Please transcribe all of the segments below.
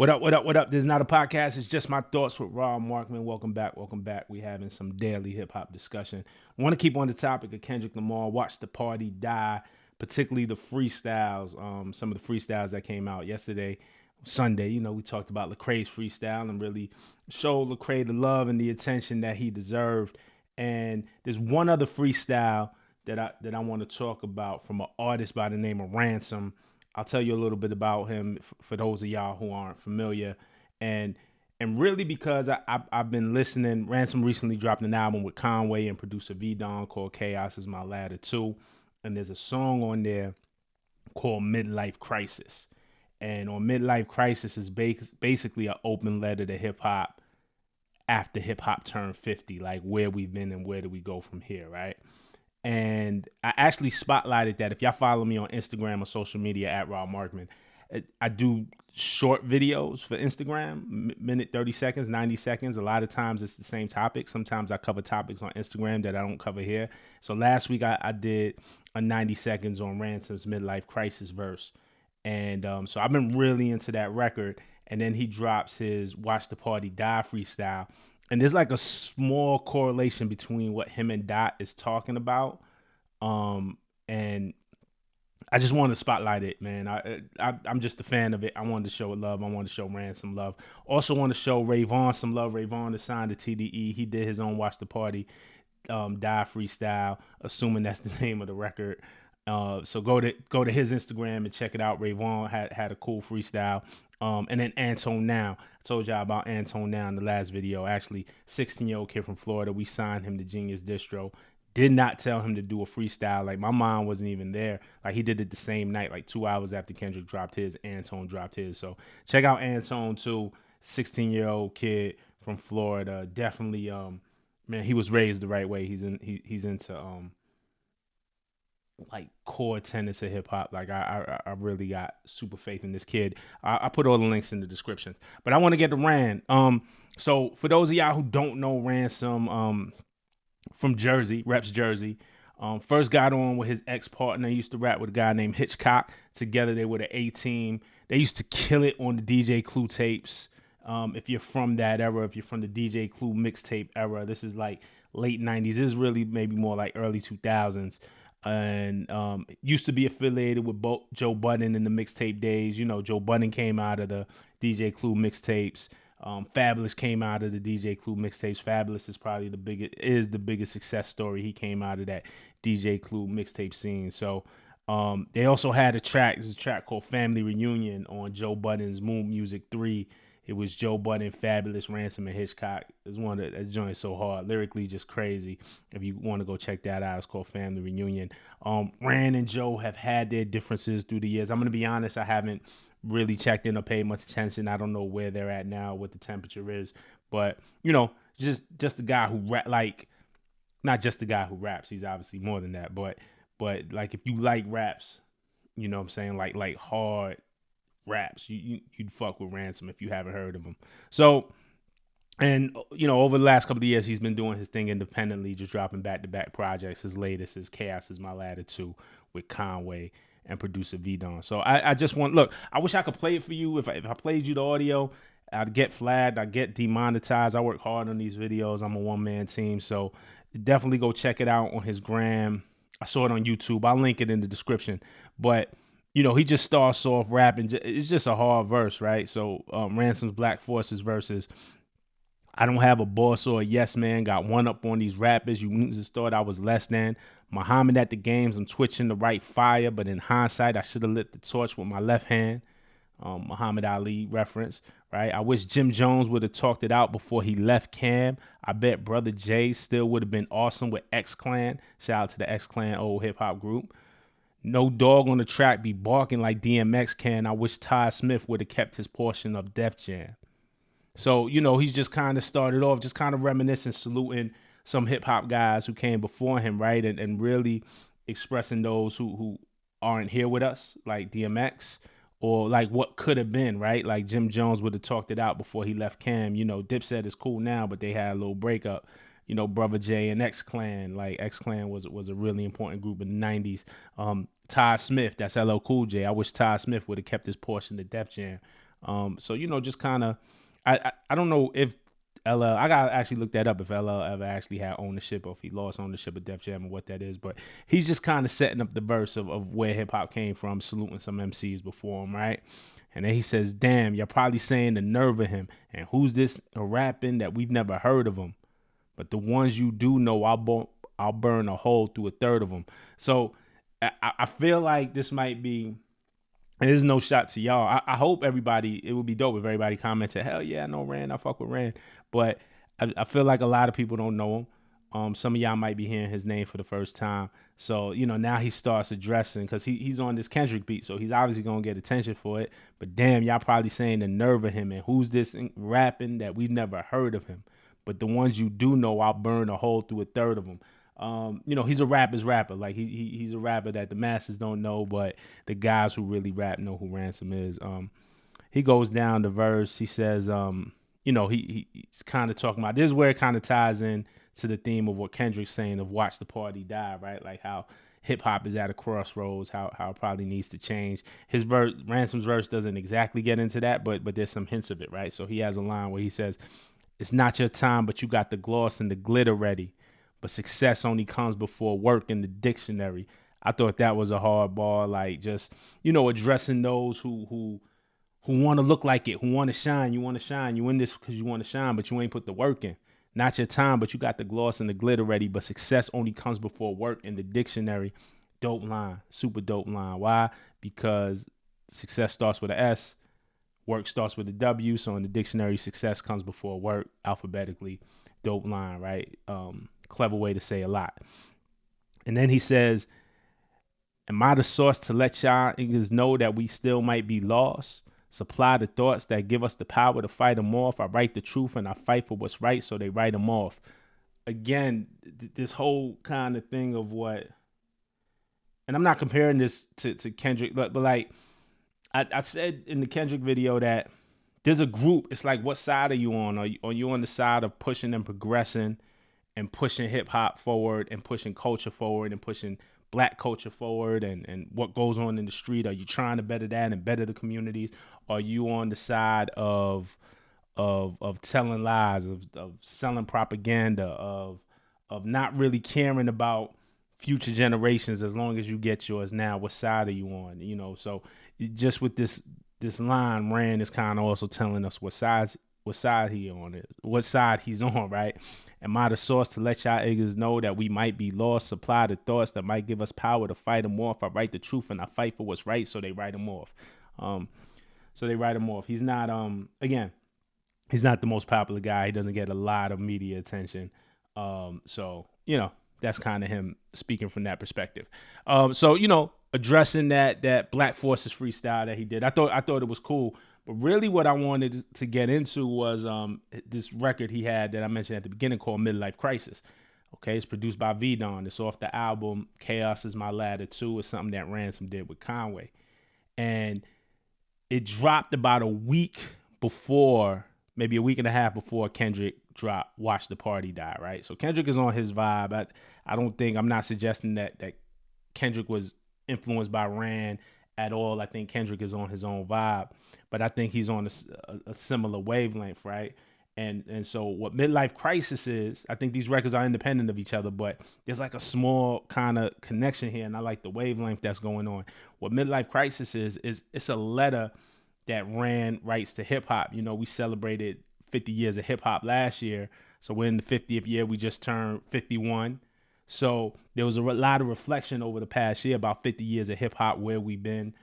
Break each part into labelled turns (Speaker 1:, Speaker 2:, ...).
Speaker 1: What up, what up, what up? This is not a podcast. It's just my thoughts with Markman. Welcome back, welcome back. We having some daily hip-hop discussion. I want to keep on the topic of Kendrick Lamar. Watch the party die, particularly the freestyles. Some of the freestyles that came out yesterday, Sunday. You know, we talked about Lecrae's freestyle and really showed Lecrae the love and the attention that he deserved. And there's one other freestyle that I want to talk about from an artist by the name of Ransom. I'll tell you a little bit about him for those of y'all who aren't familiar, and really because I've been listening. Ransom recently dropped an album with Conway and producer V Don called "Chaos Is My Ladder 2," and there's a song on there called "Midlife Crisis." And on "Midlife Crisis" is basically an open letter to hip hop after hip hop turned 50, like where we've been and where do we go from here, right? And I actually spotlighted that. If y'all follow me on Instagram or social media at Rob Markman, I do short videos for Instagram, minute, 30 seconds, 90 seconds. A lot of times it's the same topic. Sometimes I cover topics on Instagram that I don't cover here. So last week I did a 90 seconds on Ransom's Midlife Crisis verse. And so I've been really into that record. And then he drops his Watch the Party Die freestyle. And there's like a small correlation between what him and Dot is talking about. And I just want to spotlight it, man. I'm just a fan of it. I wanted to show it love. I wanted to show Ransom love. Also want to show Rayvon some love. Rayvon is signed to TDE. He did his own Watch the Party Die freestyle, assuming that's the name of the record. So go to his Instagram and check it out. Rayvon had a cool freestyle. And then Anton Now. I told y'all about Anton Now in the last video. Actually, 16-year-old kid from Florida. We signed him to Genius Distro. Did not tell him to do a freestyle. Like, my mind wasn't even there. Like, he did it the same night, like 2 hours after Kendrick dropped his, Anton dropped his. So check out Anton too. 16-year-old kid from Florida. Definitely, man, he was raised the right way. He's into like core tenets of hip hop. Like I really got super faith in this kid. I put all the links in the description. But I want to get to Ran. So for those of y'all who don't know Ransom, from Jersey, reps Jersey. First got on with his ex-partner. He used to rap with a guy named Hitchcock. Together they were the A-Team. They used to kill it on the DJ Clue tapes. If you're from that era, if you're from the DJ Clue mixtape era, this is like late 90s. This is really maybe more like early 2000s. And used to be affiliated with Joe Budden in the mixtape days. You know, Joe Budden came out of the DJ Clue mixtapes. Fabulous came out of the DJ Clue mixtapes. Fabulous is probably the biggest success story. He came out of that DJ Clue mixtape scene. So they also had a track called Family Reunion on Joe Budden's Moon Music 3. It was Joe Budden, Fabulous, Ransom, and Hitchcock. It's one that joint so hard, lyrically just crazy. If you want to go check that out, it's called Family Reunion. Ran and Joe have had their differences through the years. I'm gonna be honest, I haven't really checked in or paid much attention. I don't know where they're at now, what the temperature is, but you know, just the guy who like, not just the guy who raps. He's obviously more than that, but like if you like raps, you know what I'm saying, like hard raps, you'd fuck with Ransom if you haven't heard of him. So, and you know, over the last couple of years, he's been doing his thing independently, just dropping back-to-back projects. His latest is Chaos Is My Ladder 2 with Conway and producer V Don. So I just want, look, I wish I could play it for you. If I played you the audio, I'd get flagged, I'd get demonetized. I work hard on these videos. I'm a one-man team, so definitely go check it out on his gram. I saw it on YouTube. I'll link it in the description. But you know, he just starts off rapping. It's just a hard verse, right? So Ransom's Black Forces versus I don't have a boss or a yes man. Got one up on these rappers. You niggas thought I was less than. Muhammad at the games. I'm twitching the right fire, but in hindsight, I should have lit the torch with my left hand. Muhammad Ali reference, right? I wish Jim Jones would have talked it out before he left Cam. I bet Brother Jay still would have been awesome with X Clan. Shout out to the X Clan old hip hop group. No dog on the track be barking like DMX can. I wish Ty Smith would have kept his portion of Def Jam. So, you know, he's just kind of started off, just kind of reminiscing, saluting some hip hop guys who came before him, right? And really expressing those who aren't here with us, like DMX, or like what could have been, right? Like Jim Jones would have talked it out before he left Cam. You know, Dipset is cool now, but they had a little breakup. You know, Brother J and X Clan, like X Clan was a really important group in the 90s. Ty Smith, that's LL Cool J. I wish Ty Smith would have kept his portion of Def Jam. So just kind of, I don't know if LL, I gotta actually look that up if LL ever actually had ownership or if he lost ownership of Def Jam or what that is. But he's just kind of setting up the verse of where hip hop came from, saluting some MCs before him, right? And then he says, "Damn, you're probably saying the nerve of him. And who's this rapping that we've never heard of him? But the ones you do know, I'll burn a hole through a third of them." So I feel like this might be. And there's no shot to y'all. I hope everybody. It would be dope if everybody commented, "Hell yeah, I know Rand. I fuck with Rand." But I feel like a lot of people don't know him. Some of y'all might be hearing his name for the first time. So now he starts addressing because he's on this Kendrick beat, so he's obviously gonna get attention for it. But damn, y'all probably saying the nerve of him and who's this rapping that we've never heard of him. But the ones you do know, I'll burn a hole through a third of them. He's a rapper's rapper. Like he's a rapper that the masses don't know, but the guys who really rap know who Ransom is. He goes down the verse. He says, he's kind of talking about, this is where it kind of ties in to the theme of what Kendrick's saying of watch the party die, right? Like how hip hop is at a crossroads, how it probably needs to change. His verse, Ransom's verse doesn't exactly get into that, but there's some hints of it, right? So he has a line where he says, "It's not your time, but you got the gloss and the glitter ready. But success only comes before work in the dictionary." I thought that was a hard ball, like just, addressing those who want to look like it, who want to shine. You want to shine. You in this because you want to shine, but you ain't put the work in. Not your time, but you got the gloss and the glitter ready. But success only comes before work in the dictionary. Dope line, super dope line. Why? Because success starts with an S, work starts with a W. So in the dictionary, success comes before work alphabetically. Dope line, right? Clever way to say a lot. And then he says, "Am I the source to let y'all niggas know that we still might be lost? Supply the thoughts that give us the power to fight them off. I write the truth and I fight for what's right, so they write them off." Again, this whole kind of thing of what, and I'm not comparing this to Kendrick, but like I said in the Kendrick video that there's a group. It's like, what side are you on? Are you on the side of pushing and progressing and pushing hip hop forward and pushing culture forward and pushing black culture forward and what goes on in the street? Are you trying to better that and better the communities? Are you on the side of telling lies, of selling propaganda, of not really caring about future generations as long as you get yours now? What side are you on? So just with this line, Rand is kind of also telling us what side he on is, what side he's on, right? Am I the source to let y'all niggas know that we might be lost? Supply the thoughts that might give us power to fight them off. I write the truth and I fight for what's right, so they write them off. He's not, again, he's not the most popular guy. He doesn't get a lot of media attention. That's kind of him speaking from that perspective. Addressing that Black Forces freestyle that he did, I thought it was cool. But really what I wanted to get into was this record he had that I mentioned at the beginning called Midlife Crisis. Okay, it's produced by V-Don. It's off the album Chaos Is My Ladder 2. It's something that Ransom did with Conway. And it dropped about a week before, maybe a week and a half before Kendrick dropped Watch the Party Die, right? So Kendrick is on his vibe. I'm not suggesting that Kendrick was influenced by Rand at all. I think Kendrick is on his own vibe, but I think he's on a similar wavelength, right? And so what Midlife Crisis is, I think these records are independent of each other, but there's like a small kind of connection here, and I like the wavelength that's going on. What Midlife Crisis is it's a letter that Rand writes to hip hop. We celebrated 50 years of hip hop last year, so we're in the 50th year. We just turned 51. So there was a lot of reflection over the past year about 50 years of hip hop, where we've been.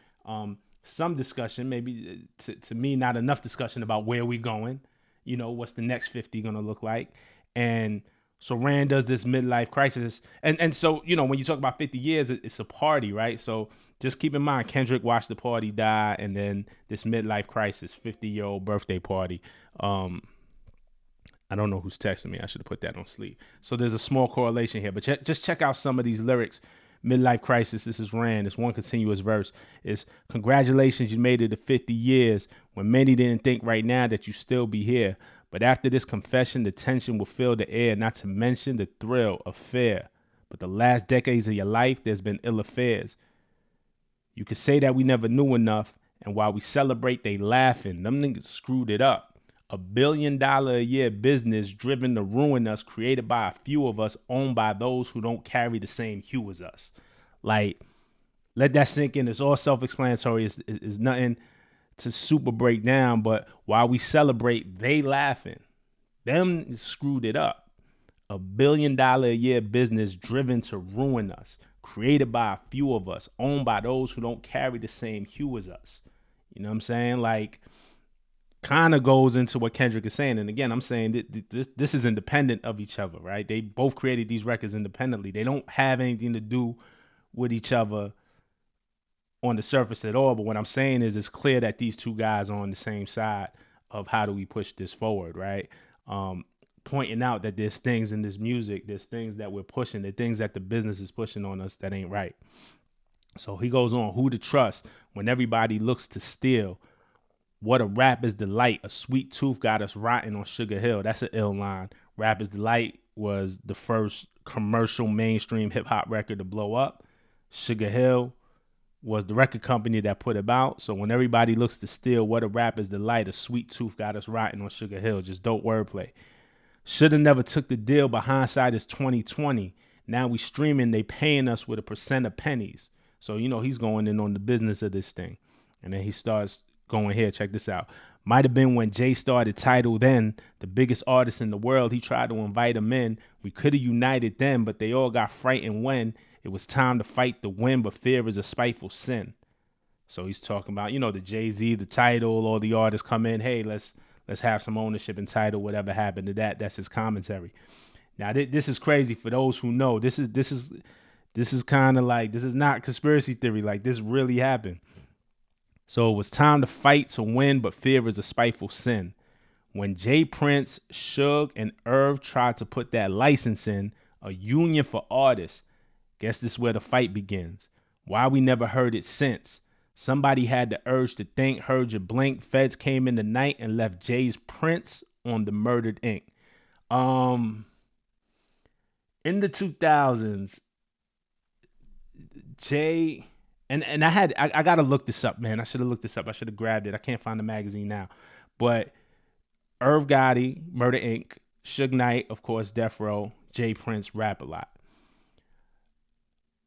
Speaker 1: Some discussion, maybe to me, not enough discussion about where we're going. What's the next 50 going to look like? And so Rand does this midlife crisis. And so, when you talk about 50 years, it's a party, right? So just keep in mind, Kendrick watched the party die, and then this midlife crisis, 50-year-old birthday party. I don't know who's texting me. I should have put that on sleep. So there's a small correlation here, but just check out some of these lyrics. Midlife Crisis, this is Rand. It's one continuous verse. It's, "Congratulations, you made it to 50 years when many didn't think right now that you still be here. But after this confession, the tension will fill the air, not to mention the thrill of fear. But the last decades of your life, there's been ill affairs. You could say that we never knew enough, And while we celebrate, they laughing. Them niggas screwed it up. $1 billion a year business driven to ruin us, created by a few of us, owned by those who don't carry the same hue as us. Like, let that sink in. It's all self-explanatory. It's nothing to super break down. But while we celebrate, they laughing. Them screwed it up. $1 billion a year business driven to ruin us, created by a few of us, owned by those who don't carry the same hue as us. You know what I'm saying? Like, kind of goes into what Kendrick is saying. And again, I'm saying that this is independent of each other, right? They both created these records independently. They don't have anything to do with each other on the surface at all. But what I'm saying is, it's clear that these two guys are on the same side of how do we push this forward, right? Pointing out that there's things in this music, there's things that we're pushing, the things that the business is pushing on us that ain't right. So he goes on, who to trust when everybody looks to steal. What a rap is delight. A sweet tooth got us rotting on Sugar Hill. That's an ill line. Rap is Delight was the first commercial mainstream hip hop record to blow up. Sugar Hill was the record company that put it out. So when everybody looks to steal, what a rap is delight. A sweet tooth got us rotting on Sugar Hill. Just dope wordplay. Shoulda never took the deal, but hindsight is 2020. Now we streaming, they paying us with a percent of pennies. So, you know, he's going in on the business of this thing. And then he starts going here, check this out. Might have been when Jay started Tidal then, the biggest artist in the world. He tried to invite him in. We could have united then, but they all got frightened when it was time to fight the win, but fear is a spiteful sin. So he's talking about, you know, the Jay-Z, the Tidal, all the artists come in, hey, let's have some ownership and Tidal, whatever happened to that. That's his commentary. Now, this is crazy for those who know. This is kind of like, this is not conspiracy theory. Like, this really happened. So it was time to fight to win, but fear is a spiteful sin. When Jay Prince, Suge, and Irv tried to put that license in, a union for artists, guess this is where the fight begins. Why we never heard it since. Somebody had the urge to think, heard you blink. Feds came in the night and left Jay's prints on the murdered ink. In the 2000s, Jay, and I gotta look this up, man. I should have looked this up. I should have grabbed it. I can't find the magazine now. But Irv Gotti, Murder Inc., Suge Knight, of course, Death Row, Jay Prince, Rap a Lot.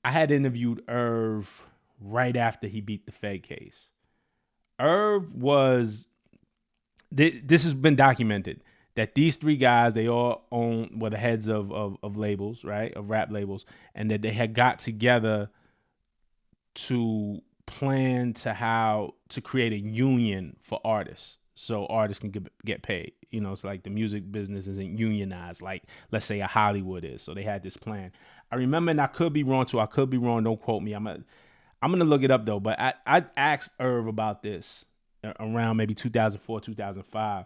Speaker 1: I had interviewed Irv right after he beat the Fed case. Irv was, this has been documented, that these three guys, they all were the heads of labels, right, of rap labels, and that they had got together to plan to how to create a union for artists so artists can get paid. You know, it's like the music business isn't unionized like, let's say, a Hollywood is. So they had this plan. I remember, and I could be wrong too. I could be wrong. Don't quote me. I'm gonna look it up though. But I asked Irv about this around maybe 2004, 2005.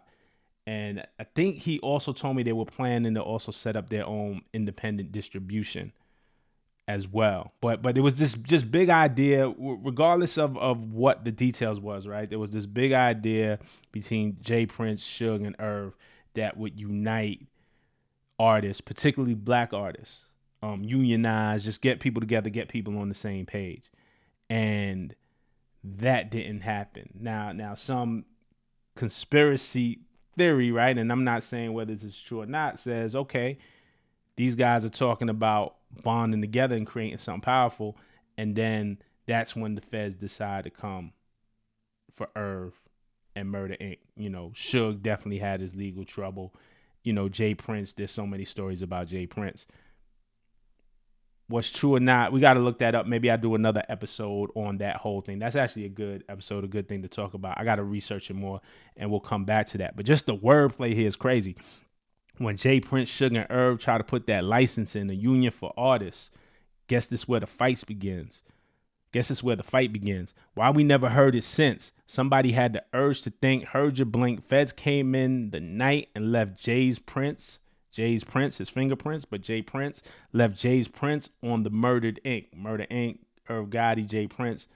Speaker 1: And I think he also told me they were planning to also set up their own independent distribution as well. But it was this just big idea, regardless of what the details was, right? There was this big idea between Jay Prince, Suge, and Irv that would unite artists, particularly black artists, unionize, just get people together, get people on the same page. And that didn't happen. Now some conspiracy theory, right? And I'm not saying whether this is true or not, says, okay, these guys are talking about bonding together and creating something powerful. And then that's when the feds decide to come for Irv and Murder Inc. You know, Suge definitely had his legal trouble. You know, Jay Prince, there's so many stories about Jay Prince. What's true or not, we got to look that up. Maybe I'll do another episode on that whole thing. That's actually a good episode, a good thing to talk about. I got to research it more, and we'll come back to that. But just the wordplay here is crazy. When Jay Prince, Suge, and Irv try to put that license in, the union for artists, guess this is where the fight begins. Why we never heard it since. Somebody had the urge to think, heard you blink. Feds came in the night and left Jay's Prince, his fingerprints, but Jay Prince left Jay's prints on the murdered ink. Murder Inc., Irv Gotti, Jay Prince.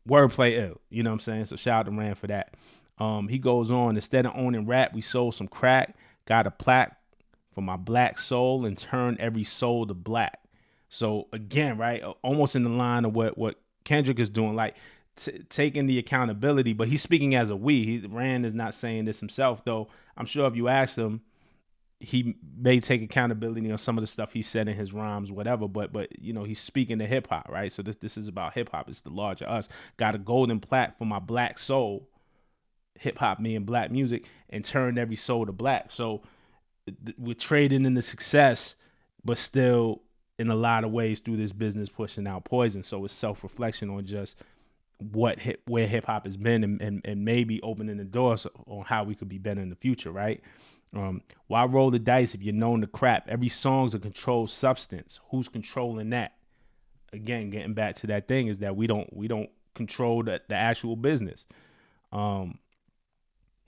Speaker 1: Wordplay ill. You know what I'm saying? So shout out to Rand for that. He goes on, instead of owning rap, we sold some crack. Got a plaque for my black soul and turned every soul to black. So again, right, almost in the line of what Kendrick is doing. Like, taking the accountability, but he's speaking as a we. Rand is not saying this himself, though. I'm sure if you asked him, he may take accountability on some of the stuff he said in his rhymes, whatever. But he's speaking to hip hop, right? So this is about hip hop. It's the larger us. Got a golden plaque for my black soul. Hip hop, me and black music, and turned every soul to black. So we're trading in the success, but still in a lot of ways through this business pushing out poison. So it's self-reflection on just where hip hop has been, and maybe opening the doors on how we could be better in the future, right? Why roll the dice if you're known to crap? Every song's a controlled substance. Who's controlling that? Again, getting back to that thing is that we don't control the actual business.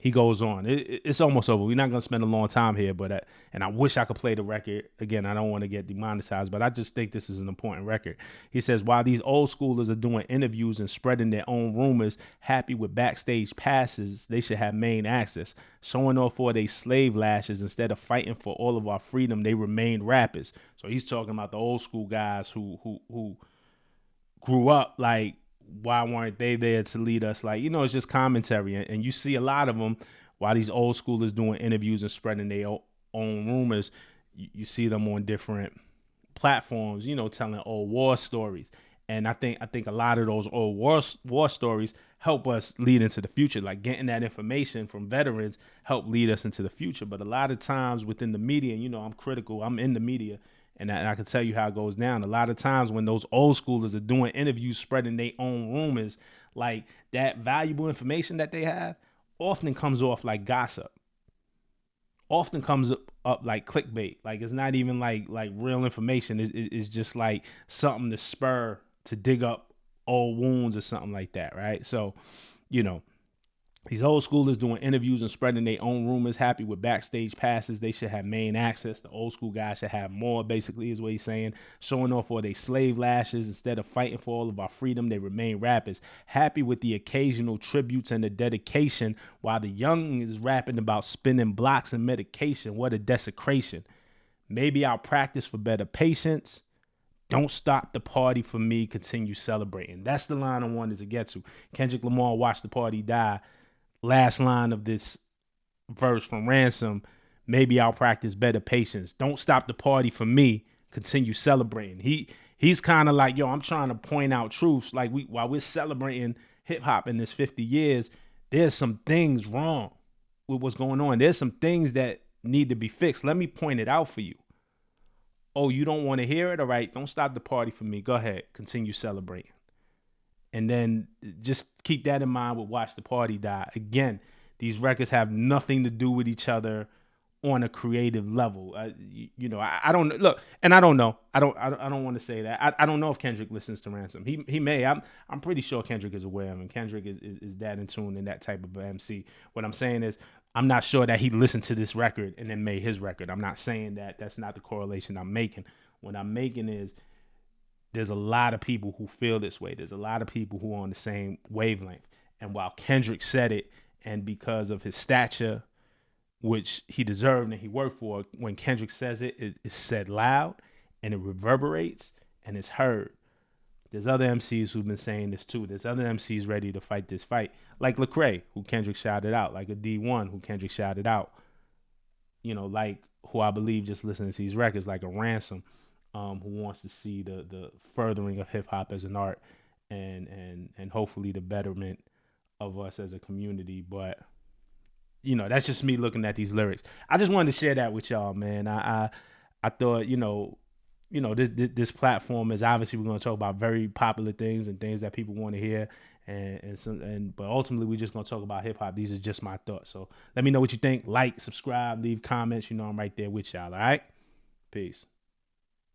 Speaker 1: He goes on. It's almost over. We're not going to spend a long time here, but and I wish I could play the record. Again, I don't want to get demonetized, but I just think this is an important record. He says, while these old schoolers are doing interviews and spreading their own rumors, happy with backstage passes, they should have main access. Showing off all they slave lashes instead of fighting for all of our freedom, they remain rappers. So he's talking about the old school guys who grew up like, why weren't they there to lead us? Like, it's just commentary. And you see a lot of them while these old schoolers doing interviews and spreading their own rumors. You see them on different platforms, telling old war stories. And I think a lot of those old war stories help us lead into the future. Like getting that information from veterans help lead us into the future. But a lot of times within the media, and I'm critical, I'm in the media, and I can tell you how it goes down. A lot of times when those old schoolers are doing interviews, spreading their own rumors, like that valuable information that they have often comes off like gossip. Often comes up like clickbait. Like it's not even like real information. It's just like something to dig up old wounds or something like that, right? So, these old schoolers doing interviews and spreading their own rumors, happy with backstage passes, they should have main access. The old school guys should have more, basically, is what he's saying. Showing off all their slave lashes instead of fighting for all of our freedom, they remain rappers. Happy with the occasional tributes and the dedication, while the young is rapping about spinning blocks and medication. What a desecration. Maybe I'll practice for better patience. Don't stop the party for me, continue celebrating. That's the line I wanted to get to. Kendrick Lamar, watch the party die. Last line of this verse from Ransom, maybe I'll practice better patience. Don't stop the party for me, continue celebrating. He's kind of like, yo, I'm trying to point out truths. Like while we're celebrating hip hop in this 50 years, there's some things wrong with what's going on. There's some things that need to be fixed. Let me point it out for you. Oh, you don't want to hear it? All right, don't stop the party for me. Go ahead, continue celebrating. And then just keep that in mind with Watch the Party Die. Again, these records have nothing to do with each other on a creative level. I don't look, and I don't know. I don't want to say that. I don't know if Kendrick listens to Ransom. He may. I'm pretty sure Kendrick is aware of him. Kendrick is that in tune in that type of MC. What I'm saying is, I'm not sure that he listened to this record and then made his record. I'm not saying that. That's not the correlation I'm making. What I'm making is, there's a lot of people who feel this way. There's a lot of people who are on the same wavelength. And while Kendrick said it, and because of his stature, which he deserved and he worked for, when Kendrick says it, it's said loud and it reverberates and it's heard. There's other MCs who've been saying this too. There's other MCs ready to fight this fight. Like Lecrae, who Kendrick shouted out. Like a D1, who Kendrick shouted out. Like who I believe just listens to these records, like a Ransom. Who wants to see the furthering of hip hop as an art and hopefully the betterment of us as a community. But that's just me looking at these lyrics. I just wanted to share that with y'all, man. I thought this platform is obviously, we're going to talk about very popular things and things that people want to hear, but ultimately we're just going to talk about hip hop. These are just my thoughts. So let me know what you think. Like, subscribe, leave comments. I'm right there with y'all. All right, peace.